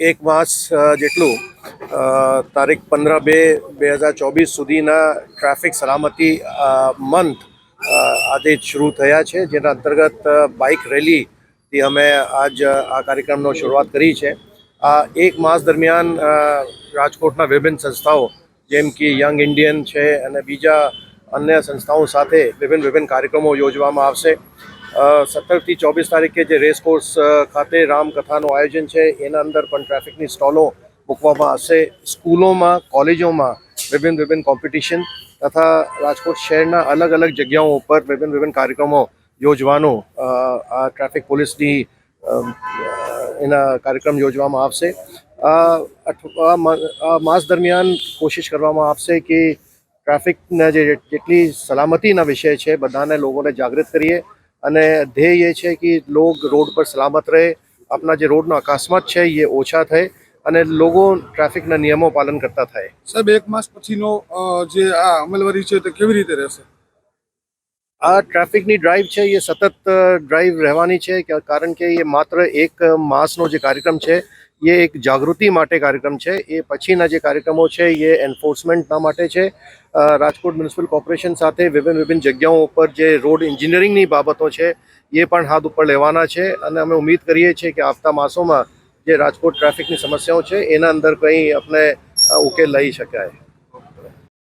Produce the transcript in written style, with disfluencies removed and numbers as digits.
એક માસ જેટલું તારીખ 15/2/2024 સુધીના ટ્રાફિક સલામતી મંથ આજે શરૂ થયા છે, જેના અંતર્ગત બાઇક રેલીથી અમે આજ આ કાર્યક્રમનો શરૂઆત કરી છે. આ એક માસ દરમિયાન રાજકોટના વિભિન્ન સંસ્થાઓ જેમ કે યંગ ઇન્ડિયન છે અને બીજા અન્ય સંસ્થાઓ સાથે વિભિન્ન કાર્યક્રમો યોજવામાં આવશે. 17થી 24 તારીખે જે રેસકોર્સ ખાતે રામકથાનું આયોજન છે એના અંદર પણ ટ્રાફિકની સ્ટોલો મૂકવામાં આવશે. સ્કૂલોમાં, કોલેજોમાં વિભિન્ન કોમ્પિટિશન તથા રાજકોટ શહેરના અલગ જગ્યાઓ ઉપર વિભિન્ન કાર્યક્રમો યોજવાનું આ ટ્રાફિક પોલીસની એના કાર્યક્રમ યોજવામાં આવશે. આ માસ દરમિયાન કોશિશ કરવામાં આવશે કે ટ્રાફિકના જેટલી સલામતીના વિષય છે બધાને લોકોને જાગૃત કરીએ અને ધ્યેય એ છે કે લોગ રોડ પર સલામત રહે, આપણા જે રોડનો અકસ્માત છે એ ઓછા થાય અને લોકો ટ્રાફિકના નિયમો પાલન કરતા થાય. સાહેબ, એક માસ પછીનો જે આ અમલવારી છે તે કેવી રીતે રહેશે? આ ટ્રાફિકની ડ્રાઈવ છે એ સતત ડ્રાઈવ રહેવાની છે, કારણ કે એ માત્ર એક માસનો જે કાર્યક્રમ છે એ એક જાગૃતિ માટે કાર્યક્રમ છે. એ પછીના જે કાર્યક્રમો છે એ એન્ફોર્સમેન્ટના માટે છે. રાજકોટ મ્યુનિસિપલ કોર્પોરેશન સાથે વિભિન્ન જગ્યાઓ ઉપર જે રોડ એન્જિનિયરિંગની બાબતો છે એ પણ હાથ ઉપર લેવાના છે અને અમે ઉમ્મીદ કરીએ છીએ કે આવતા માસોમાં જે રાજકોટ ટ્રાફિકની સમસ્યાઓ છે એના અંદર કંઈ આપણે ઉકેલ લઈ શકાય.